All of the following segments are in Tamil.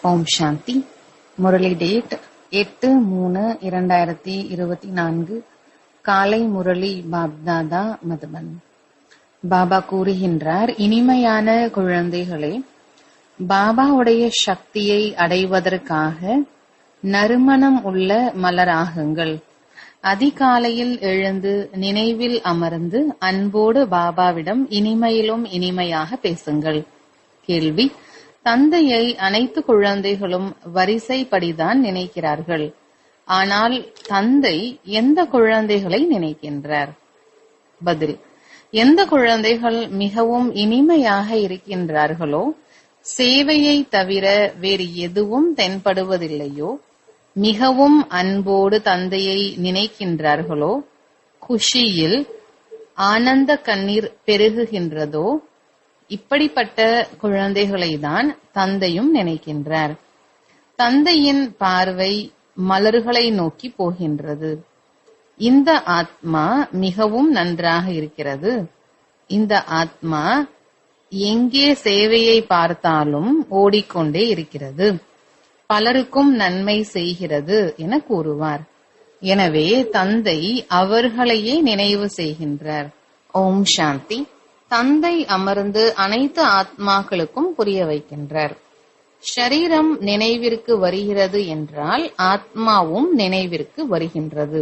ஓம் சாந்தி. முரளி டேட் 8/3/2024. காலை முரளி பாப்தாதா மதுபன். பாபா கூறுகின்றார், இனிமையான குழந்தைகளே, பாபாவுடைய சக்தியை அடைவதற்காக நறுமணம் உள்ள மலராகுங்கள். அதிகாலையில் எழுந்து நினைவில் அமர்ந்து அன்போடு பாபாவிடம் இனிமையிலும் இனிமையாக பேசுங்கள். கேள்வி: தந்தையை அனைத்து குழந்தைகளும் வரிசைப்படிதான் நினைக்கிறார்கள். ஆனால் தந்தை எந்த குழந்தைகளை நினைக்கின்றார்? பதில்: எந்த குழந்தைகள் மிகவும் இனிமையாக இருக்கின்றார்களோ, சேவையை தவிர வேறு எதுவும் தென்படுவதில்லையோ, மிகவும் அன்போடு தந்தையை நினைக்கின்றார்களோ, குஷியில் ஆனந்த கண்ணீர் பெருகுகின்றதோ, இப்படிப்பட்ட குழந்தைகளை தான் தந்தையும் நினைக்கின்றார். தந்தையின் பார்வை மலர்களை நோக்கி போகின்றது. இந்த ஆத்மா மிகவும் நன்றாக இருக்கிறது. இந்த ஆத்மா எங்கே சேவையை பார்த்தாலும் ஓடிக்கொண்டே இருக்கிறது, பலருக்கும் நன்மை செய்கிறது என கூறுவார். எனவே தந்தை அவர்களையே நினைவு செய்கின்றார். ஓம் சாந்தி. தந்தை அமர்ந்து அனைத்து ஆத்மாக்களுக்கும் புரிய வைக்கின்றார். ஷரீரம் நினைவிற்கு வருகிறது என்றால் ஆத்மாவும் நினைவிற்கு வருகின்றது.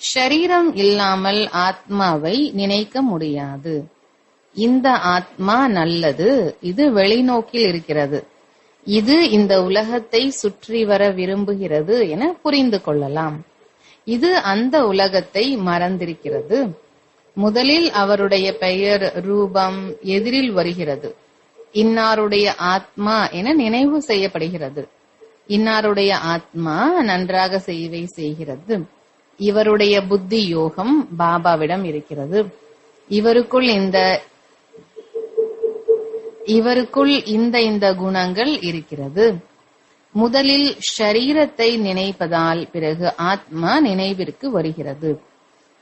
ஷரீரம் இல்லாமல் ஆத்மாவை நினைக்க முடியாது. இந்த ஆத்மா நல்லது, இது வெளிநோக்கில் இருக்கிறது, இது இந்த உலகத்தை சுற்றி வர விரும்புகிறது என புரிந்து கொள்ளலாம். இது அந்த உலகத்தை மறந்திருக்கிறது. முதலில் அவருடைய பெயர், ரூபம் எதிரில் வருகிறது. இன்னாருடைய ஆத்மா என நினைவு செய்யப்படுகிறது. இன்னாருடைய ஆத்மா நன்றாக சேவை செய்கிறது. இவருடைய புத்தி யோகம் பாபாவிடம் இருக்கிறது. இவருக்குள் இந்த குணங்கள் இருக்கிறது. முதலில் ஷரீரத்தை நினைப்பதால் பிறகு ஆத்மா நினைவிற்கு வருகிறது.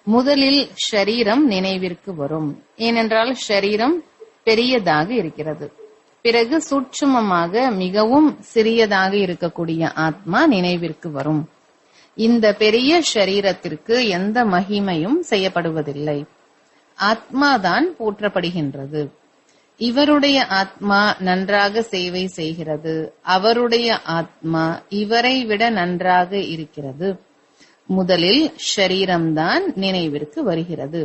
முதலில் ஷரீரம் நினைவிற்கு வரும், ஏனென்றால் ஷரீரம் பெரியதாக இருக்கிறது. பிறகு சூட்சுமமாக மிகவும் சிறியதாக இருக்கக்கூடிய ஆத்மா நினைவிற்கு வரும். இந்த பெரிய ஷரீரத்திற்கு எந்த மகிமையும் செய்யப்படுவதில்லை. ஆத்மாதான் போற்றப்படுகின்றது. இவருடைய ஆத்மா நன்றாக சேவை செய்கிறது. அவருடைய ஆத்மா இவரை விட நன்றாக இருக்கிறது. முதலில் ஷரீரம்தான் நினைவிற்கு வருகிறது.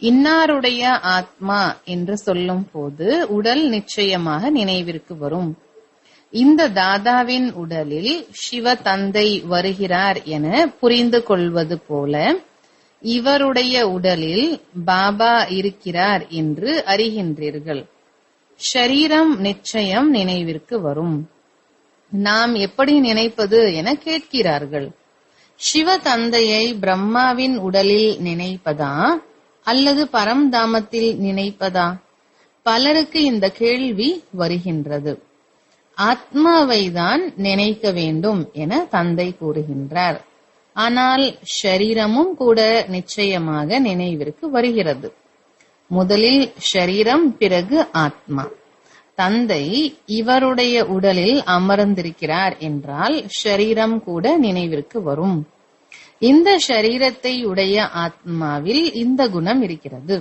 இன்னாருடைய ஆத்மா என்று சொல்லும் போது உடல் நிச்சயமாக நினைவிற்கு வரும். இந்த தாதாவின் உடலில் சிவ தந்தை வருகிறார் என புரிந்து கொள்வது போல இவருடைய உடலில் பாபா இருக்கிறார் என்று அறிகின்றீர்கள். ஷரீரம் நிச்சயம் நினைவிற்கு வரும். நாம் எப்படி நினைப்பது என கேட்கிறார்கள். சிவ தந்தையை பிரம்மாவின் உடலில் நினைப்பதா அல்லது பரம்தாமத்தில் நினைப்பதா? பலருக்கு இந்த கேள்வி வருகின்றது. ஆத்மாவை தான் நினைக்க வேண்டும் என தந்தை கூறுகின்றார். ஆனால் ஷரீரமும் கூட நிச்சயமாக நினைவிற்கு வருகிறது. முதலில் ஷரீரம், பிறகு ஆத்மா. தந்தை இவருடைய உடலில் அமர்ந்திருக்கிறார் என்றால் ஷரீரம் கூட நினைவிற்கு வரும். இந்த ஷரீரத்தை உடைய ஆத்மாவில் இந்த குணம் இருக்கிறது.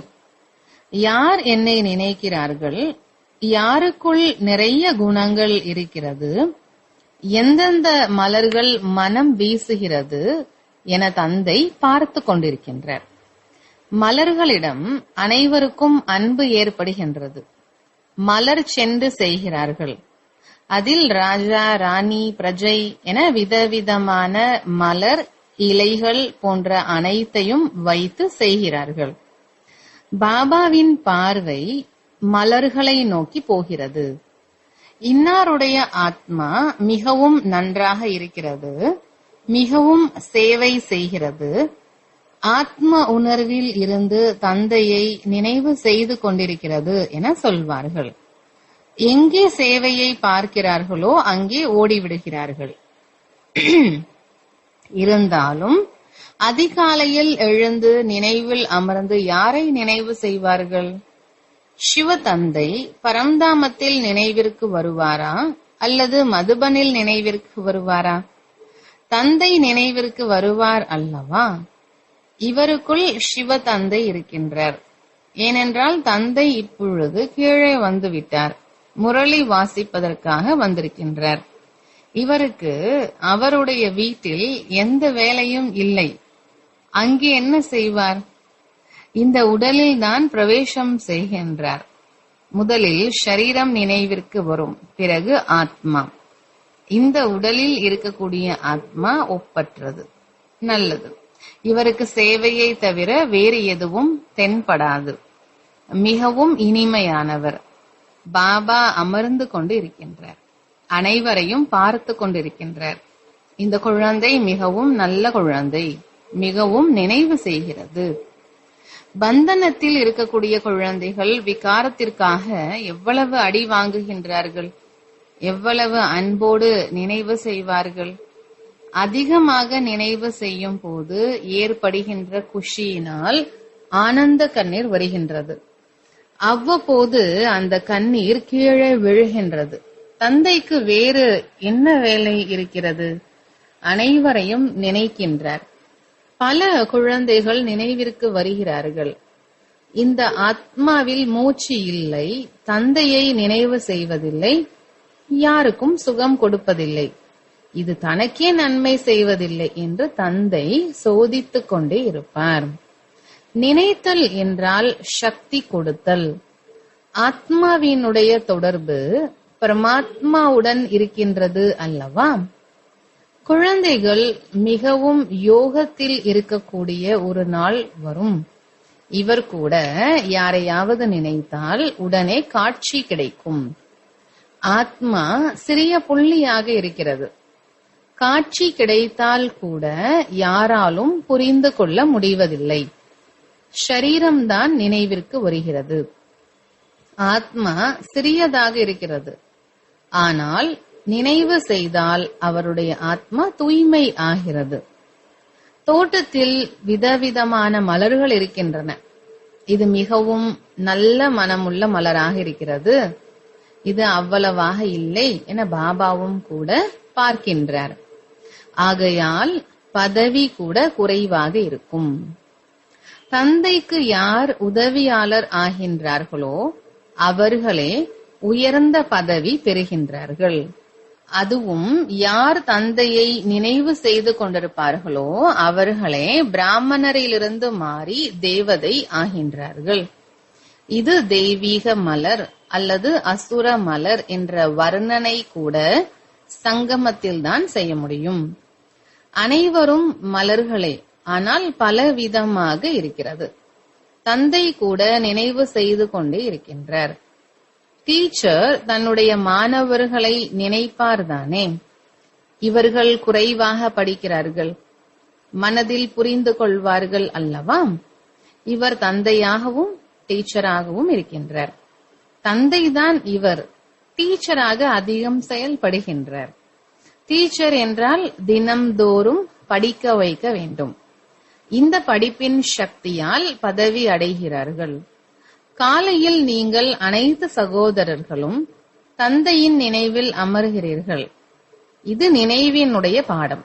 யார் என்னை நினைக்கிறார்கள், யாருக்குள் நிறைய குணங்கள் இருக்கிறது, எந்தெந்த மலர்கள் மனம் வீசுகிறது என தந்தை பார்த்து கொண்டிருக்கின்றார். மலர்களிடம் அனைவருக்கும் அன்பு ஏற்படுகின்றது. மலர் சென்று செய்கிறார்கள். அதில் ராஜா, ராணி, பிரஜை என விதவிதமான மலர் இலைகள் போன்ற அனைத்தையும் வைத்து செய்கிறார்கள். பாபாவின் பார்வை மலர்களை நோக்கி போகிறது. இன்னாருடைய ஆத்மா மிகவும் நன்றாக இருக்கிறது, மிகவும் சேவை செய்கிறது, ஆத்ம உணர்வில் இருந்து தந்தையை நினைவு செய்து கொண்டிருக்கிறது என சொல்வார்கள். எங்கே சேவையை பார்க்கிறார்களோ அங்கே ஓடிவிடுகிறார்கள். இருந்தாலும் அதிகாலையில் எழுந்து நினைவில் அமர்ந்து யாரை நினைவு செய்வார்கள்? சிவ தந்தை பரம்தாமத்தில் நினைவிற்கு வருவாரா அல்லது மதுபனில் நினைவிற்கு வருவாரா? தந்தை நினைவிற்கு வருவார் அல்லவா? இவருக்குள் சிவ தந்தை இருக்கின்றார். ஏனென்றால் தந்தை இப்பொழுது கீழே வந்துவிட்டார். முரளி வாசிப்பதற்காக வந்திருக்கின்றார். இவருக்கு அவருடைய வீட்டில் எந்த வேலையும் இல்லை. அங்கே என்ன செய்வார்? இந்த உடலில் தான் பிரவேசம் செய்கின்றார். முதலில் ஷரீரம் நினைவிற்கு வரும், பிறகு ஆத்மா. இந்த உடலில் இருக்கக்கூடிய ஆத்மா ஒப்பற்றது, நல்லது. இவருக்கு சேவையை தவிர வேறு எதுவும் தென்படாது. மிகவும் இனிமையானவர். பாபா அமர்ந்து கொண்டு இருக்கின்றார். அனைவரையும் பார்த்து கொண்டிருக்கின்றார். இந்த குழந்தை மிகவும் நல்ல குழந்தை, மிகவும் நினைவு செய்கிறது. பந்தனத்தில் இருக்கக்கூடிய குழந்தைகள் விகாரத்திற்காக எவ்வளவு அடி வாங்குகின்றார்கள், எவ்வளவு அன்போடு நினைவு செய்வார்கள். அதிகமாக நினைவு செய்யும் போது ஏற்படுகின்ற குஷியினால் ஆனந்த கண்ணீர் வருகின்றது. அவ்வப்போது அந்த கண்ணீர் கீழே விழுகின்றது. தந்தைக்கு வேறு என்ன வேலை இருக்கிறது? அனைவரையும் நினைக்கின்றார். பல குழந்தைகள் நினைவிற்கு வருகிறார்கள். இந்த ஆத்மாவில் மூச்சு இல்லை, தந்தையை நினைவு செய்வதில்லை, யாருக்கும் சுகம் கொடுப்பதில்லை, இது தனக்கே நன்மை செய்வதில்லை என்று தந்தை சோதித்துக் கொண்டே இருப்பார். நினைத்தல் என்றால் சக்தி கொடுத்தல். ஆத்மாவினுடைய தொடர்பு பரமாத்மாவுடன் இருக்கின்றது அல்லவா? குழந்தைகள் மிகவும் யோகத்தில் இருக்கக்கூடிய ஒரு நாள் வரும். இவர் கூட யாரையாவது நினைத்தால் உடனே காட்சி கிடைக்கும். ஆத்மா சிறிய புள்ளியாக இருக்கிறது. காட்சி கிடைத்தால் கூட யாராலும் புரிந்து கொள்ள முடிவதில்லை. ஷரீரம்தான் நினைவிற்கு வருகிறது. ஆத்மா சிறியதாக இருக்கிறது. ஆனால் நினைவு செய்தால் அவருடைய ஆத்மா தூய்மை ஆகிறது. தோட்டத்தில் விதவிதமான மலர்கள் இருக்கின்றன. இது மிகவும் நல்ல மனமுள்ள மலராக இருக்கிறது. இது அவ்வளவாக இல்லை என பாபாவும் கூட பார்க்கின்றார். ஆகையால் பதவி கூட குறைவாக இருக்கும். தந்தைக்கு யார் உதவியாளர் ஆகின்றார்களோ அவர்களே உயர்ந்த பதவி பெறுகின்றார்கள். அதுவும் யார் தந்தையை நினைவு செய்து கொண்டிருப்பார்களோ அவர்களே பிராமணரிலிருந்து மாறி தேவதை ஆகின்றார்கள். இது தெய்வீக மலர் அல்லது அசுர மலர் என்ற வர்ணனை கூட சங்கமத்தில்தான் செய்ய முடியும். அனைவரும் மலர்களே, ஆனால் பலவிதமாக இருக்கிறது. தந்தை கூட நினைவு செய்து கொண்டே இருக்கின்றார். டீச்சர் தன்னுடைய மாணவர்களை நினைப்பார்தானே. இவர்கள் குறைவாக படிக்கிறார்கள், மனதில் புரிந்து கொள்வார்கள் அல்லவா? இவர் தந்தையாகவும் டீச்சராகவும் இருக்கின்றார். தந்தைதான் இவர் டீச்சராக அதிகம் செயல்படுகின்றார். டீச்சர் என்றால் தினம்தோறும் படிக்க வைக்க வேண்டும். இந்த படிப்பின் சக்தியால் பதவி அடைகிறார்கள். காலையில் நீங்கள் அனைத்து சகோதரர்களும் தந்தையின் நினைவில் அமர்கிறீர்கள். இது நினைவினுடைய பாடம்.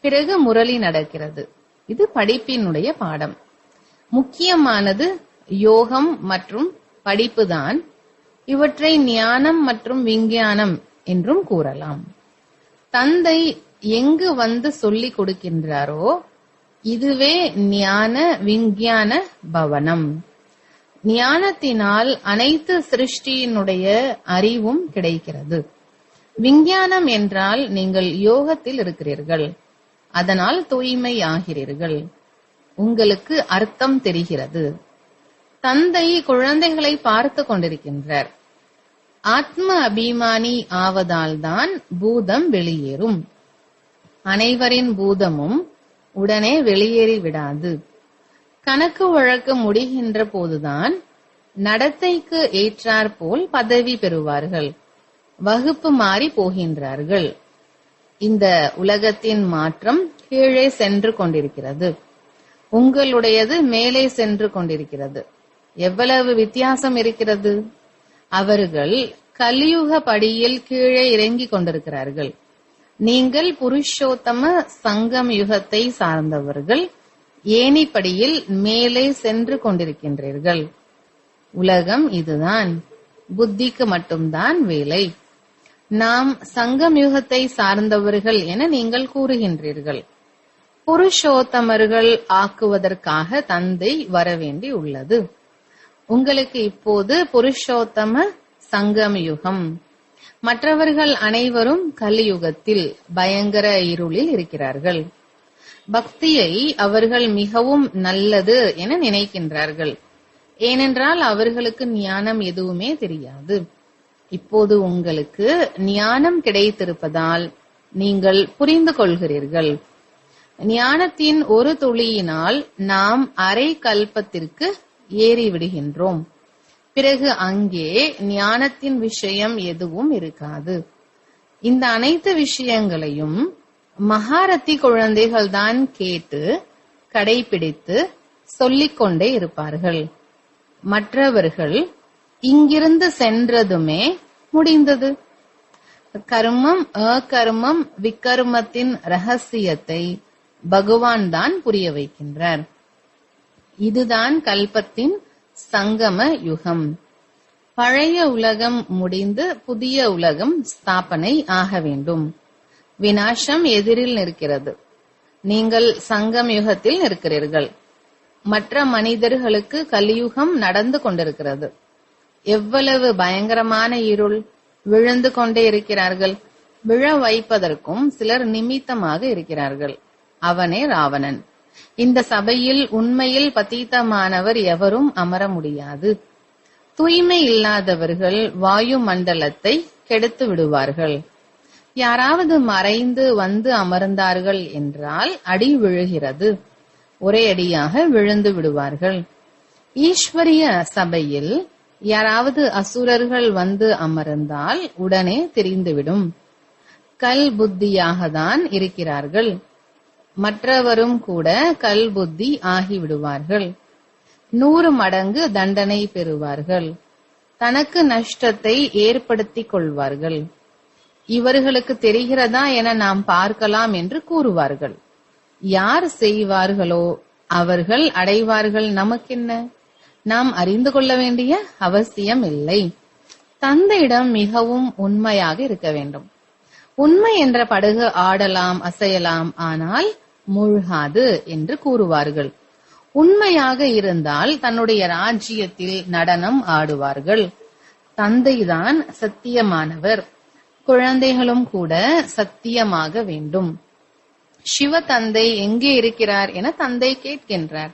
பிறகு முரளி நடக்கிறது. இது படிப்பினுடைய பாடம். முக்கியமானது யோகம் மற்றும் படிப்புதான். இவற்றை ஞானம் மற்றும் விஞ்ஞானம் என்றும் கூறலாம். தந்தை எங்கு வந்து சொல்லிக் கொடுக்கின்றாரோ இதுவே ஞான விஞ்ஞான பவனம். ஞானத்தினால் அனைத்து சிருஷ்டியினுடைய அறிவும் கிடைக்கிறது. விஞ்ஞானம் என்றால் நீங்கள் யோகத்தில் இருக்கிறீர்கள், அதனால் தூய்மை ஆகிறீர்கள். உங்களுக்கு அர்த்தம் தெரிகிறது. தந்தை குழந்தைகளை பார்த்து கொண்டிருக்கின்றார். ஆத்ம அபிமானி ஆவதால் தான் பூதம் வெளியேறும். அனைவரின் பூதமும் உடனே வெளியேறி விடாது. கணக்கு வழக்கு முடிகின்ற போதுதான் நடத்தைக்கு ஏற்றாற்போல் பதவி பெறுவார்கள். வகுப்பு மாறி போகின்றார்கள். இந்த உலகத்தின் மாற்றம் கீழே சென்று கொண்டிருக்கிறது. உங்களுடையது மேலே சென்று கொண்டிருக்கிறது. எவ்வளவு வித்தியாசம் இருக்கிறது! அவர்கள் கலியுக படியில் கீழே இறங்கிக் கொண்டிருக்கிறார்கள். நீங்கள் புருஷோத்தம சங்கம் யுகத்தை சார்ந்தவர்கள் ஏணிப்படியில் மேலே சென்று கொண்டிருக்கின்றீர்கள். உலகம் இதுதான், புத்திக்கு மட்டும்தான் வேலை. நாம் சங்கம் யுகத்தை சார்ந்தவர்கள் என நீங்கள் கூறுகின்றீர்கள். புருஷோத்தமர்கள் ஆக்குவதற்காக தந்தை வரவேண்டி உள்ளது. உங்களுக்கு இப்போது புருஷோத்தம சங்கம் யுகம். மற்றவர்கள் அனைவரும் கலியுகத்தில் பயங்கர இருளில் இருக்கிறார்கள். பக்தியை அவர்கள் மிகவும் நல்லது என நினைக்கின்றார்கள். ஏனென்றால் அவர்களுக்கு ஞானம் எதுவுமே தெரியாது. இப்போது உங்களுக்கு ஞானம் கிடைத்திருப்பதால் நீங்கள் புரிந்து கொள்கிறீர்கள். ஞானத்தின் ஒரு துளியினால் நாம் அரை கல்பத்திற்கு ஏறிவிடுகின்றோம். பிறகு அங்கே ஞானத்தின் விஷயம் எதுவும் இருக்காது. இந்த அனைத்து விஷயங்களையும் மகாரத்தி குழந்தைகள் தான் கேட்டு கடைபிடித்து சொல்லிக்கொண்டே இருப்பார்கள். மற்றவர்கள் இங்கிருந்து சென்றதுமே முடிந்தது. கர்மம் அகர்மம் விகர்மத்தின் ரகசியத்தை பகவான் தான் புரிய வைக்கின்றார். இதுதான் கல்பத்தின் சங்கம யுகம். பழைய உலகம் முடிந்து புதிய உலகம் ஸ்தாபனை ஆக வேண்டும். விநாசம் எதிரில் நிற்கிறது. நீங்கள் சங்கம் யுகத்தில் இருக்கிறீர்கள். மற்ற மனிதர்களுக்கு கலியுகம் நடந்து கொண்டிருக்கிறது. எவ்வளவு பயங்கரமான இருள்! விழுந்து கொண்டே இருக்கிறார்கள். விழ வைப்பதற்கும் சிலர் நிமித்தமாக இருக்கிறார்கள். அவனே ராவணன். இந்த சபையில் உண்மையில் பதீதமானவர் எவரும் அமர முடியாது. தூய்மை இல்லாதவர்கள் வாயு மண்டலத்தை கெடுத்து விடுவார்கள். யாராவது மறைந்து வந்து அமர்ந்தார்கள் என்றால் அடி விழுகிறது. ஒரே அடியாக விழுந்து விடுவார்கள். ஈஸ்வரிய சபையில் யாராவது அசுரர்கள் வந்து அமர்ந்தால் உடனே தெரிந்துவிடும். கல் புத்தியாக தான் இருக்கிறார்கள். மற்றவரும் கூட கல் புத்தி ஆகிவிடுவார்கள். 100 மடங்கு தண்டனை பெறுவார்கள். தனக்கு நஷ்டத்தை ஏற்படுத்திக் கொள்வார்கள். இவர்களுக்கு தெரிகிறதா என நாம் பார்க்கலாம் என்று கூறுவார்கள். யார் செய்வார்களோ அவர்கள் அடைவார்கள். நமக்கென்ன? நாம் அறிந்து கொள்ள வேண்டிய அவசியம் இல்லை. தந்தையிடம் மிகவும் உண்மையாக இருக்க வேண்டும். உண்மை என்ற படகு ஆடலாம், அசையலாம், ஆனால் மூழ்காது என்று கூறுவார்கள். உண்மையாக இருந்தால் தன்னுடைய ராஜ்யத்தில் நடனம் ஆடுவார்கள். தந்தைதான் சத்தியமானவர். குழந்தைகளும் கூட சத்தியமாக வேண்டும். சிவ தந்தை எங்கே இருக்கிறார் என தந்தை கேட்கின்றார்.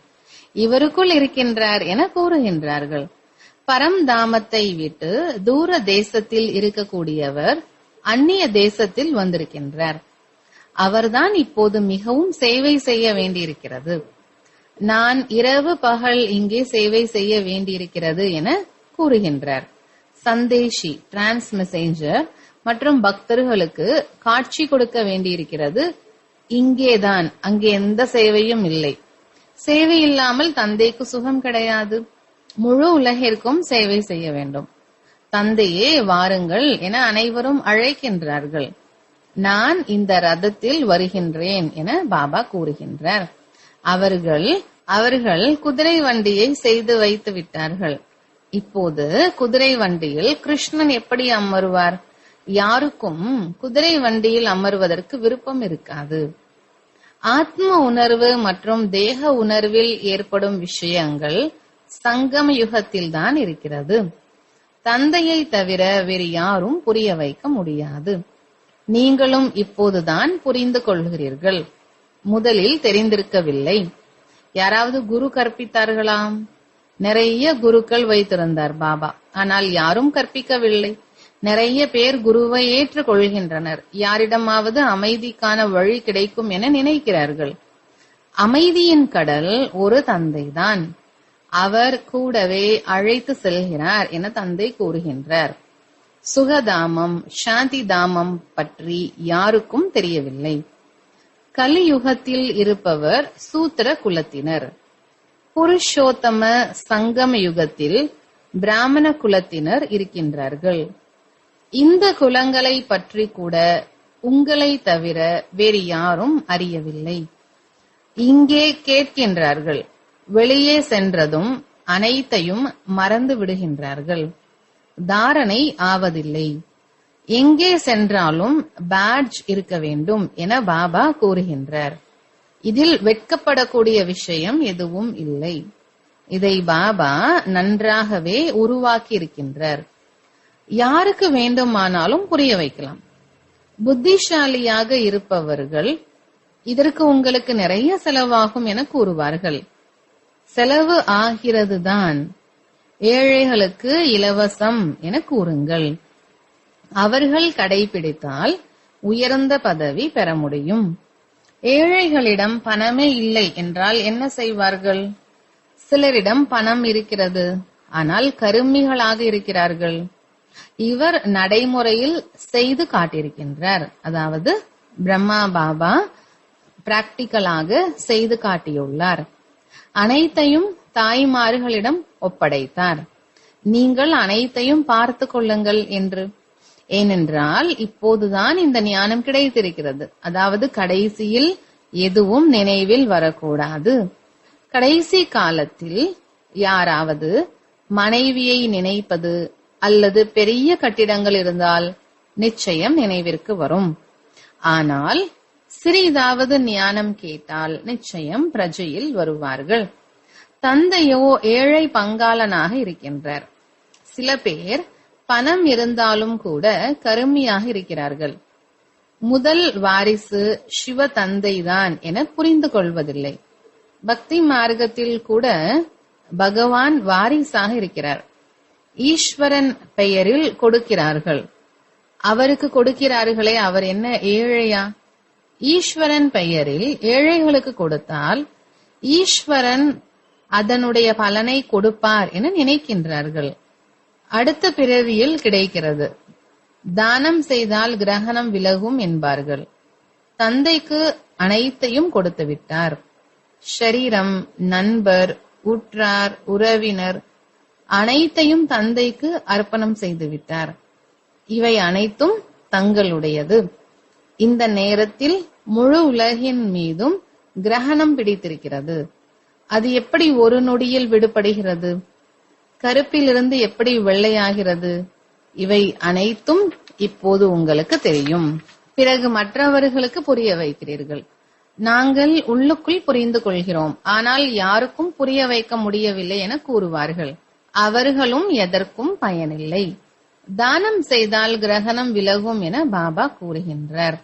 இவருக்குள் இருக்கின்றார் என கூறுகின்றார்கள். பரம்தாமத்தை விட்டு தூர தேசத்தில் இருக்கக்கூடியவர் அந்நிய தேசத்தில் வந்திருக்கின்றார். அவர்தான் இப்போது மிகவும் சேவை செய்ய வேண்டியிருக்கிறது. நான் இரவு பகல் இங்கே சேவை செய்ய வேண்டியிருக்கிறது என கூறுகின்றார். சந்தேஷி டிரான்ஸ் மெசேஞ்சர் மற்றும் பக்தர்களுக்கு காட்சி கொடுக்க வேண்டியிருக்கிறது. இங்கேதான், அங்கே எந்த சேவையும் இல்லை. சேவை இல்லாமல் தந்தைக்கு சுகம் கிடையாது. முழு உலகிற்கும் சேவை செய்ய வேண்டும். தந்தையே வாருங்கள் என அனைவரும் அழைக்கின்றார்கள். நான் இந்த ரதத்தில் வருகின்றேன் என பாபா கூறுகின்றார். அவர்கள் குதிரை வண்டியை செய்து வைத்து விட்டார்கள். இப்போது குதிரை வண்டியில் கிருஷ்ணன் எப்படி அமருவார்? யாருக்கும் குதிரை வண்டியில் அமர்வதற்கு விருப்பம் இருக்காது. ஆத்ம உணர்வு மற்றும் தேக உணர்வில் ஏற்படும் விஷயங்கள் சங்கம யுகத்தில் தான் இருக்கிறது. தந்தையை தவிர வேறு யாரும் புரிய வைக்க முடியாது. நீங்களும் இப்போதுதான் புரிந்து கொள்கிறீர்கள். முதலில் தெரிந்திருக்கவில்லை. யாராவது குரு கற்பித்தார்களாம்? நிறைய குருக்கள் வைத்திருந்தார் பாபா. ஆனால் யாரும் கற்பிக்கவில்லை. நிறைய பேர் குருவை ஏற்றுக் கொள்கின்றனர். யாரிடமாவது அமைதிக்கான வழி கிடைக்கும் என நினைக்கிறார்கள். அமைதியின் கடல் ஒரு தந்தைதான். அவர் கூடவே அழைத்து செல்கிறார் என தந்தை கூறுகின்றார். சுகதாமம், சாந்தி தாமம் பற்றி யாருக்கும் தெரியவில்லை. கலியுகத்தில் இருப்பவர் சூத்திர குலத்தினர். புருஷோத்தம சங்கம யுகத்தில் பிராமண குலத்தினர் இருக்கின்றார்கள். இந்த குலங்களை பற்றி கூட உங்களை தவிர வேறு யாரும் அறியவில்லை. இங்கே கேட்கின்றார்கள், வெளியே சென்றதும் அனைத்தையும் மறந்து விடுகின்றார்கள். தாரணை ஆவதில்லை. எங்கே சென்றாலும் பேட்ஜ் இருக்க வேண்டும் என பாபா கூறுகின்றார். இதில் வெட்கப்படக்கூடிய விஷயம் எதுவும் இல்லை. இதை பாபா நன்றாகவே உருவாக்கி இருக்கின்றார். யாருக்கு வேண்டுமானாலும் புரிய வைக்கலாம். புத்திசாலியாக இருப்பவர்கள் இதற்கு உங்களுக்கு நிறைய செலவாகும் என கூறுவார்கள். செலவு ஆகிறதுதான். ஏழைகளுக்கு இலவசம் என கூறுங்கள். அவர்கள் கடைபிடித்தால் உயர்ந்த பதவி பெற முடியும். ஏழைகளிடம் பணமே இல்லை என்றால் என்ன செய்வார்கள்? சிலரிடம் பணம் இருக்கிறது, ஆனால் கருமிகளாக இருக்கிறார்கள். இவர் நடைமுறையில் செய்து காட்டியிருக்கின்றார். அதாவது பிரம்மா பாபா பிராக்டிக்கலாக செய்து காட்டியுள்ளார். அனைத்தையும் தாய்மார்களிடம் ஒப்படைத்தார். நீங்கள் அனைத்தையும் பார்த்து கொள்ளுங்கள் என்று. ஏனென்றால் இப்போதுதான் இந்த ஞானம் கிடைத்திருக்கிறது. அதாவது கடைசியில் எதுவும் நினைவில் வரக்கூடாது. கடைசி காலத்தில் யாராவது மனைவியை நினைப்பது அல்லது பெரிய கட்டிடங்கள் இருந்தால் நிச்சயம் நினைவிற்கு வரும். ஆனால் சிறிதாவது ஞானம் கேட்டால் நிச்சயம் பிரஜையில் வருவார்கள். தந்தையோ ஏழை பங்காளனாக இருக்கின்றார். சில பேர் பணம் இருந்தாலும் கூட கருமியாக இருக்கிறார்கள். முதல் வாரிசு சிவ தந்தைதான் என புரிந்து கொள்வதில்லை. பக்தி மார்க்கத்தில் கூட பகவான் வாரிசாக இருக்கிறார். ஈஸ்வரன் பெயரில் கொடுக்கிறார்கள். அவருக்கு கொடுக்கிறார்களே, அவர் என்ன ஏழையா? ஈஸ்வரன் பெயரில் ஏழைகளுக்கு கொடுத்தால் ஈஸ்வரன் அதனுடைய பலனை கொடுப்பார் என நினைக்கின்றார்கள். அடுத்த பிறவியில் கிடைக்கிறது. தானம் செய்தால் கிரகணம் விலகும் என்பார்கள். தந்தைக்கு அனைத்தையும் கொடுத்து விட்டார். ஷரீரம், நண்பர், உற்றார், உறவினர் அனைத்தையும் தந்தைக்கு அர்ப்பணம் செய்து விட்டார். இவை அனைத்தும் தங்களுடையது. இந்த நேரத்தில் முழு உலகின் மீதும் கிரகணம் பிடித்திருக்கிறது. அது எப்படி ஒரு நொடியில் விடுபடுகிறது? கருப்பிலிருந்து எப்படி வெள்ளையாகிறது? இவை அனைத்தும் இப்போது உங்களுக்கு தெரியும். பிறகு மற்றவர்களுக்கு புரிய வைக்கிறீர்கள். நாங்கள் உள்ளுக்குள் புரிந்து கொள்கிறோம், ஆனால் யாருக்கும் புரிய வைக்க முடியவில்லை என கூறுவார்கள். அவர்களும் எதற்கும் பயனில்லை. தானம் செய்தால் கிரகணம் விலகும் என பாபா கூறுகின்றார்.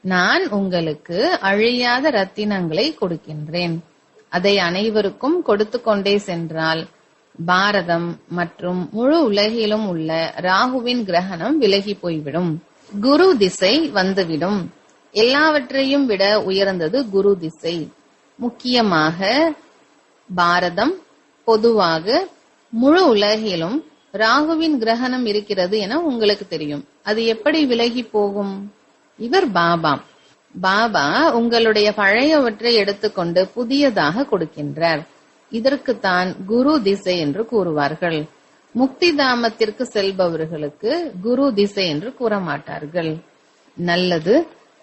நான் உங்களுக்கு அழியாத ரத்தினங்களை கொடுக்கின்றேன். அதை அனைவருக்கும் கொடுத்து கொண்டே சென்றால் பாரதம் மற்றும் முழு உலகிலும் உள்ள ராகுவின் கிரகணம் விலகி போய்விடும். குரு திசை வந்துவிடும். எல்லாவற்றையும் விட உயர்ந்தது குரு திசை. முக்கியமாக பாரதம், பொதுவாக முழு உலகிலும் ராகுவின் கிரகணம் இருக்கிறது என உங்களுக்கு தெரியும். அது எப்படி விலகி போகும்? இவர் பாபா. பாபா உங்களுடைய பழையவற்றை எடுத்துக்கொண்டு புதியதாக கொடுக்கின்றார். இதற்குத்தான் குரு திசை என்று கூறுவார்கள். முக்தி தாமத்திற்கு செல்பவர்களுக்கு குரு திசை என்று கூற மாட்டார்கள். நல்லது.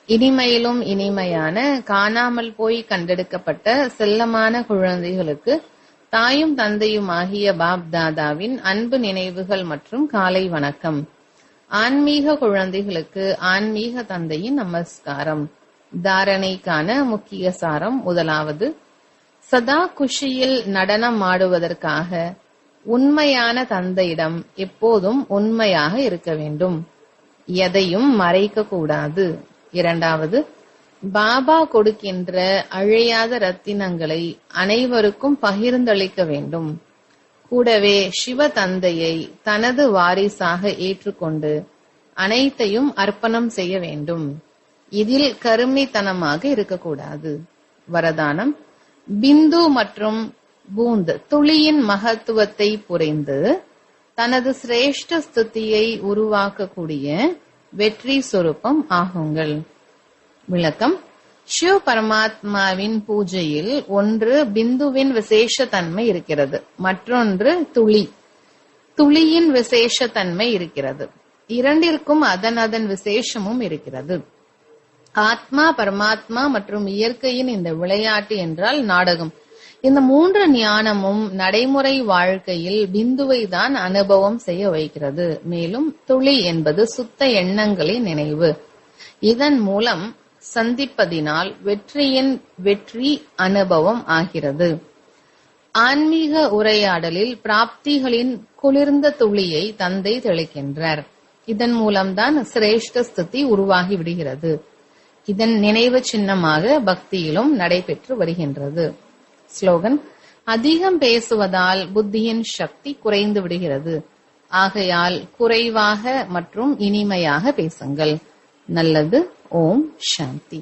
இனிமையிலும் இனிமையான காணாமல் போய் கண்டெடுக்கப்பட்ட செல்லமான குழந்தைகளுக்கு தாயும் தந்தையும் ஆகிய பாப் தாதாவின் அன்பு நினைவுகள் மற்றும் காலை வணக்கம். ஆன்மீக குழந்தைகளுக்கு ஆன்மீக தந்தையின் நமஸ்காரம். தாரணைக்கான முக்கிய சாரம். முதலாவது, சதா குஷியில் நடனம் ஆடுவதற்காக உண்மையான தந்தையிடம் எப்போதும் உண்மையாக இருக்க வேண்டும். எதையும் மறைக்க கூடாது. இரண்டாவது, பாபா கொடுக்கின்ற அழியாத ரத்தினங்களை அனைவருக்கும் பகிர்ந்தளிக்க வேண்டும். கூடவே சிவ தந்தையை தனது வாரிசாக ஏற்றுக்கொண்டு அனைத்தையும் அர்ப்பணம் செய்ய வேண்டும். இதில் கருமித்தனமாக இருக்கக்கூடாது. வரதானம், பிந்து மற்றும் பூந்த் துளியின் மகத்துவத்தை புரிந்து தனது சிரேஷ்ட ஸ்துதியை உருவாக்கக்கூடிய வெற்றி சொரூபம் ஆகுங்கள். விளக்கம், சிவ பரமாத்மாவின் பூஜையில் ஒன்று பிந்துவின் விசேஷ தன்மை இருக்கிறது, மற்றொன்று துளியின் விசேஷ தன்மை இருக்கிறது. இரண்டிற்கும் அதன் விசேஷமும் இருக்கிறது. ஆத்மா, பரமாத்மா மற்றும் இயற்கையின் இந்த விளையாட்டு என்றால் நாடகம். இந்த மூன்று ஞானமும் நடைமுறை வாழ்க்கையில் பிந்துவை தான் அனுபவம் செய்ய வைக்கிறது. மேலும் துளி என்பது சுத்த எண்ணங்களின் நினைவு. இதன் மூலம் சந்திப்பதினால் வெற்றியின் வெற்றி அனுபவம் ஆகிறது. ஆன்மீக உரையாடலில் பிராப்திகளின் குளிர்ந்த துளியை தந்தை தெளிக்கின்றார். இதன் மூலம்தான் சிரேஷ்ட ஸ்திதி உருவாகி விடுகிறது. இதன் நினைவு சின்னமாக பக்தியிலும் நடைபெற்று வருகின்றது. ஸ்லோகன்: அதிகம் பேசுவதால் புத்தியின் சக்தி குறைந்து விடுகிறது. ஆகையால் குறைவாக மற்றும் இனிமையாக பேசுங்கள். நல்லது. ஓம் சாந்தி.